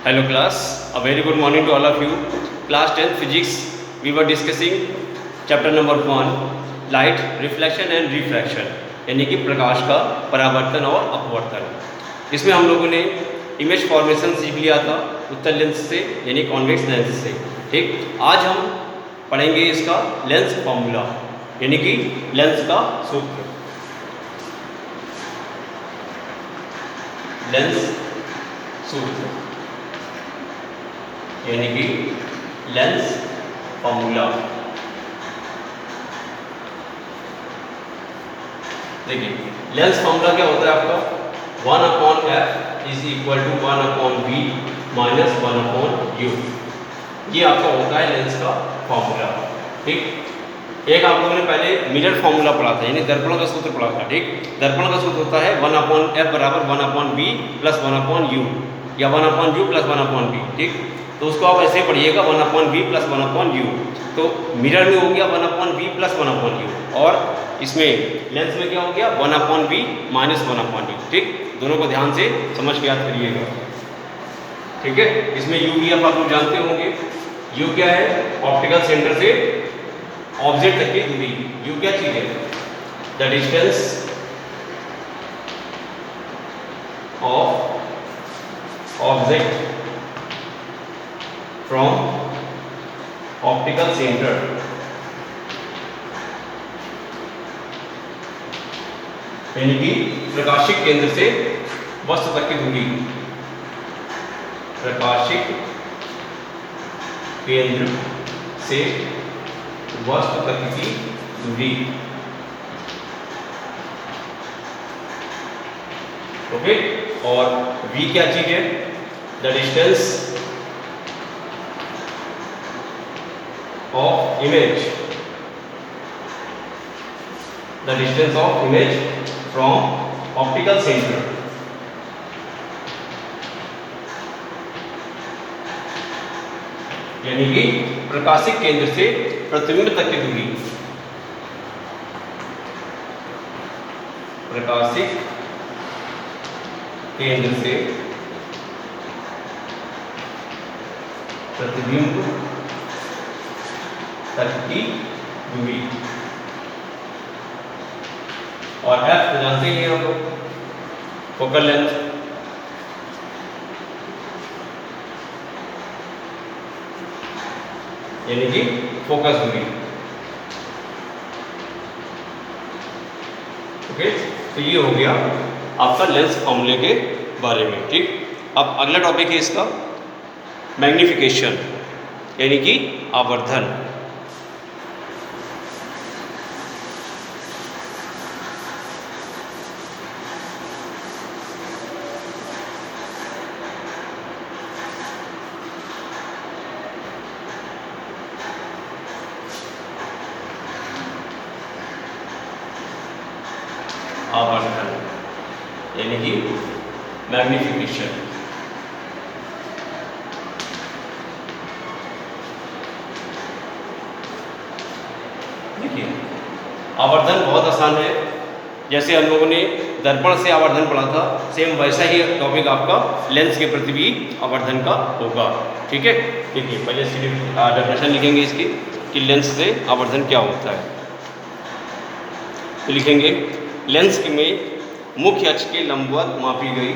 Hello class, a very good morning to all of you. Class 10 physics, we were discussing chapter number 1 light reflection and refraction यानी कि प्रकाश का परावर्तन और अपवर्तन। इसमें हम लोगों ने इमेज फॉर्मेशन सीख लिया था उत्तल लेंस से यानी कॉन्वेक्स लेंस से। ठीक, आज हम पढ़ेंगे इसका लेंस फॉर्मूला यानी कि लेंस का सूत्र। लेंस सूत्र यानी कि लेंस फॉर्मूला। देखिए लेंस फॉर्मूला क्या होता है आपका, 1/f is equal to 1/v minus 1/u। ये आपका होता है लेंस का फॉर्मूला। ठीक, एक आप लोगों ने पहले मिरर फॉर्मूला पढ़ा था यानी दर्पण का सूत्र पढ़ा था। ठीक, दर्पण का सूत्र होता है 1/f बराबर 1/v प्लस 1/u या 1/u प्लस 1/v। ठीक, तो उसको आप ऐसे पढ़िएगा 1/v प्लस 1/u। तो मिरर में हो गया 1/v प्लस 1/u और इसमें लेंस में क्या हो गया 1/v माइनस 1/u। ठीक, दोनों को ध्यान से समझ के याद करिएगा। ठीक है, इसमें u भी आप लोग जानते होंगे। u क्या है, ऑप्टिकल सेंटर से ऑब्जेक्ट तक की दूरी। u क्या चीज है, the distance of object from optical centre यानी कि प्रकाशिक केंद्र से वस्तु तक की दूरी। प्रकाशिक केंद्र से वस्तु तक की दूरी। ओके, और v क्या चीज है, the distance of image. The distance of image from optical centre यानी कि प्रकाशिक केंद्र से प्रतिबिंब तक की दूरी। प्रकाशिक केंद्र से प्रतिबिंब तक की दूरी। और f तो जानते ही हैं हम लोग, फोकल लेंथ। यानी कि फोकस दूरी। ओके, तो ये हो गया आपका लेंस फॉर्मूले के बारे में। ठीक, अब अगला टॉपिक है इसका मैग्निफिकेशन यानी कि आवर्धन। आवर्धन यानी कि मैग्निफिकेशन। देखिए आवर्धन बहुत आसान है, जैसे हम लोगों ने दर्पण से आवर्धन पढ़ा था, सेम वैसा ही टॉपिक आपका लेंस के प्रति भी आवर्धन का होगा। ठीक है, देखिए पहले डेफिनेशन लिखेंगे इसकी कि लेंस से आवर्धन क्या होता है। तो लिखेंगे लेंस में मुख्य अक्ष के लंबवत मापी गई,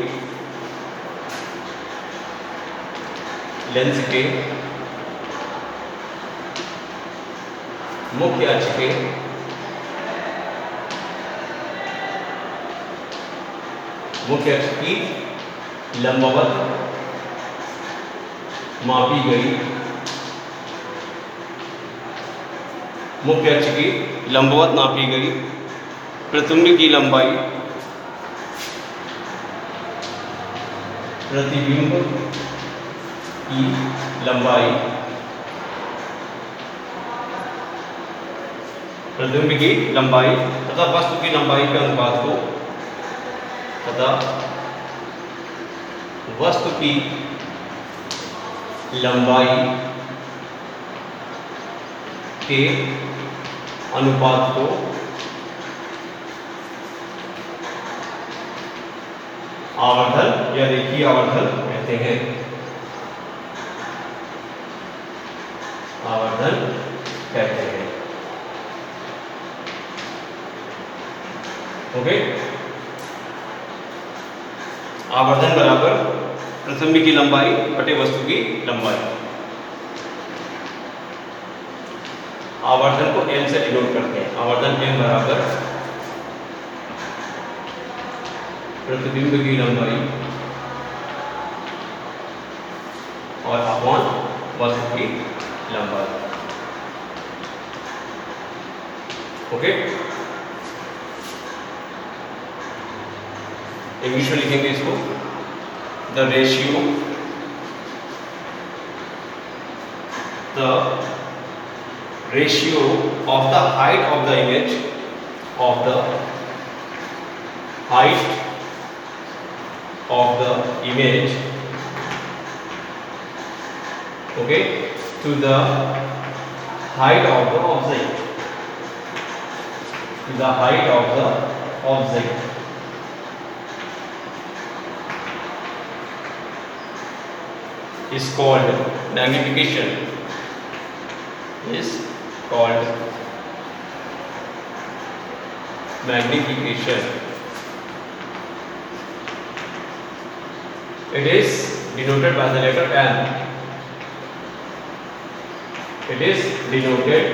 लेंस के मुख्य अक्ष के मुख्य अक्ष की लंबवत मापी गई, मुख्य अक्ष की लंबवत नापी गई प्रतिबिंब की लंबाई, प्रतिबिंब की लंबाई, प्रतिबिंब की लंबाई तथा वस्तु की लंबाई के अनुपात को, तथा वस्तु की लंबाई के अनुपात को आवर्धन या रेखीय आवर्धन कहते हैं। आवर्धन कहते हैं। ओके, आवर्धन बराबर प्रथम की लंबाई बटे वस्तु की लंबाई। आवर्धन को m से डिनोट करते हैं। आवर्धन m बराबर प्रतिबिंब की लंबाई और अपॉन वस्तु की लंबाई। ओके, इंग्लिश में लिखेंगे इसको, the ratio of the height of the image of the height of the image, okay, to the height of the object, to the height of the object is called magnification, is called magnification. It is denoted by the letter M. It is denoted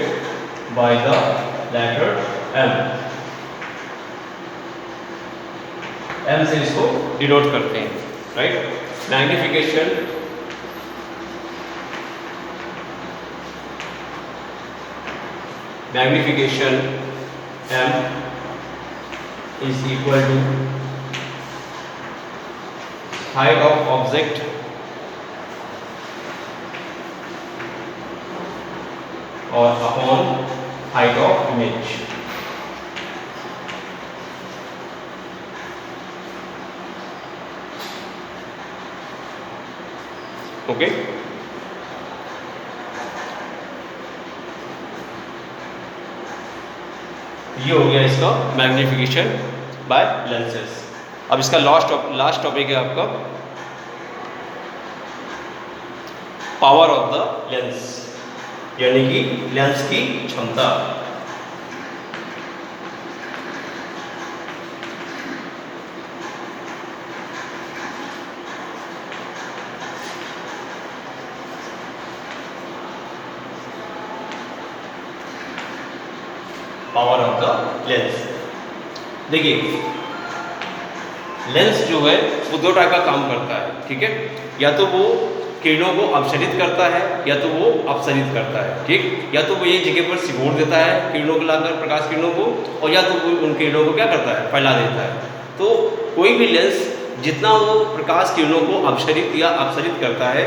by the letter M. M से इसको denote करते हैं, right. Magnification magnification M is equal to height of object or upon height of image। Okay, ये हो गया इसका magnification bye lenses. अब इसका लास्ट टॉपिक है आपका पावर ऑफ द लेंस, यानी कि लेंस की क्षमता। पावर ऑफ द लेंस, देखिए लेंस जो है वो दो टाइप का काम करता है, ठीक है। या तो वो किरणों को अपसरित करता है या तो वो अपसरित करता है, ठीक। या तो वो ये जगह पर सिकोड़ देता है किरणों को लाकर, प्रकाश किरणों को, और या तो वो उन किरणों को क्या करता है, फैला देता है। तो कोई भी लेंस जितना वो प्रकाश किरणों को अपसरित या अपसरित करता है,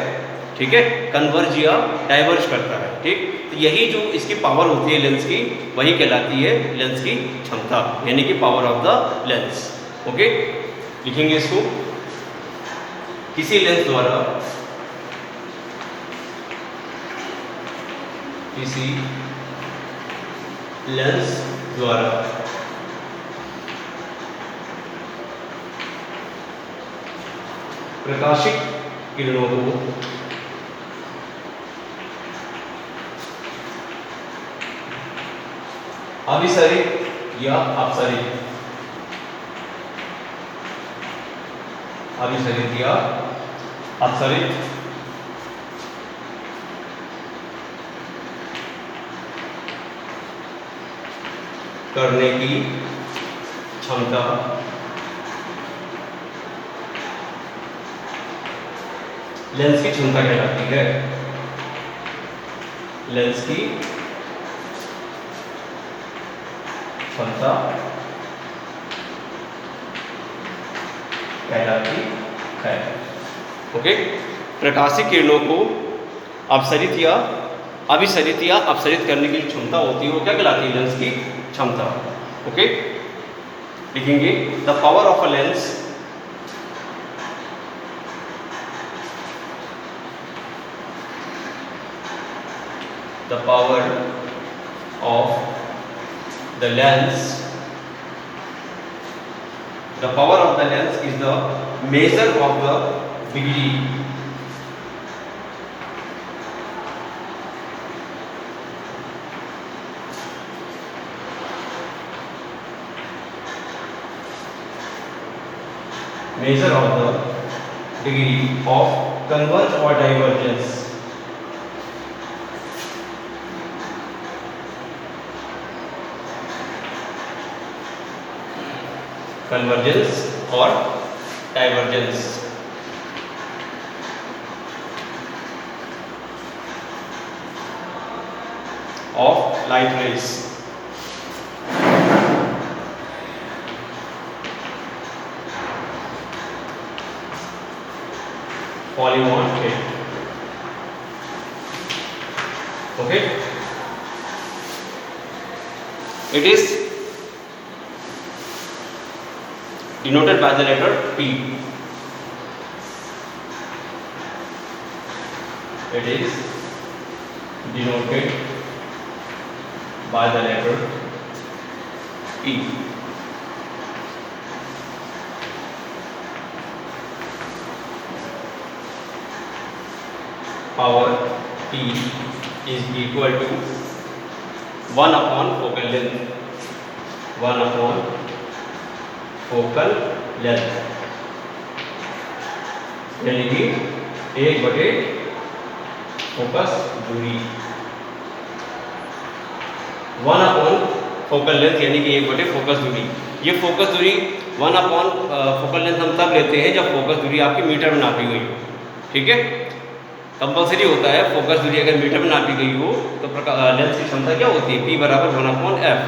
ठीक है, कन्वर्ज या डाइवर्ज करता है, ठीक। तो यही जो इसकी पावर होती है लेंस की, वही कहलाती है लेंस की क्षमता, यानी कि power of the lens. Okay, लिखेंगे इसको, किसी लेंस द्वारा प्रकाशिक किरणों को अभिसरित या अपसरित करने की क्षमता लेंस की क्षमता कहलाती है। लेंस की क्षमता कहलाती है। ओके, प्रकाशिक किरणों को अपसरित या अभिसरित या अपसरित करने की क्षमता होती है वो क्या कहलाती है, लेंस की क्षमता। ओके, लिखेंगे the power of a lens the power of the lens is the measure of the degree measure of the degree of converge or divergence. Convergence or divergence of light rays. Falling on it. Okay, it is denoted by the letter P. It is denoted by the letter P. Power P is equal to 1 upon focal length. 1 upon focal length, यानी कि 1/, focus दूरी। 1 upon focal length यानी कि 1/, focus दूरी। ये focus दूरी 1 upon focal length हम तब लेते हैं जब फोकस दूरी आपकी मीटर में नापी गई हो। ठीक है, कंपलसरी होता है फोकस दूरी अगर मीटर में नापी गई हो तो लेंस की क्षमता क्या होती है, P बराबर 1/f।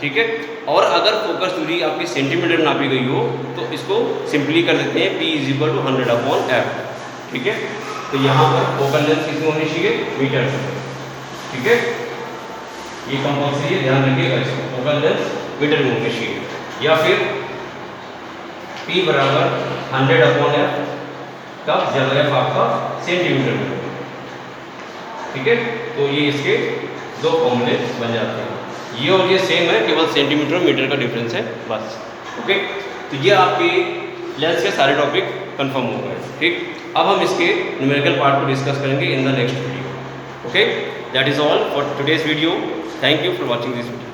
ठीक है, और अगर फोकस दूरी आपकी सेंटीमीटर में नापी गई हो तो इसको सिंपली कर देते हैं P = 100/f। ठीक है, तो यहाँ पर फोकल लेंथ कितनी होनी चाहिए, मीटर में। ठीक है, ये कंपलसरी है, ध्यान रखिएगा इसको, फोकल लेंथ मीटर में होनी चाहिए, या फिर P बराबर 100/f कब, जब f आपका सेंटीमीटर में। ठीक है, तो ये इसके दो फॉर्मूले बन जाते हैं, ये और ये सेम है, केवल सेंटीमीटर और मीटर का डिफरेंस है बस। ओके, तो ये आपके लेंस के सारे टॉपिक कंफर्म हो गए। ठीक, अब हम इसके न्यूमेरिकल पार्ट को डिस्कस करेंगे in the next video. Okay, that is all for today's video. Thank you for watching this video.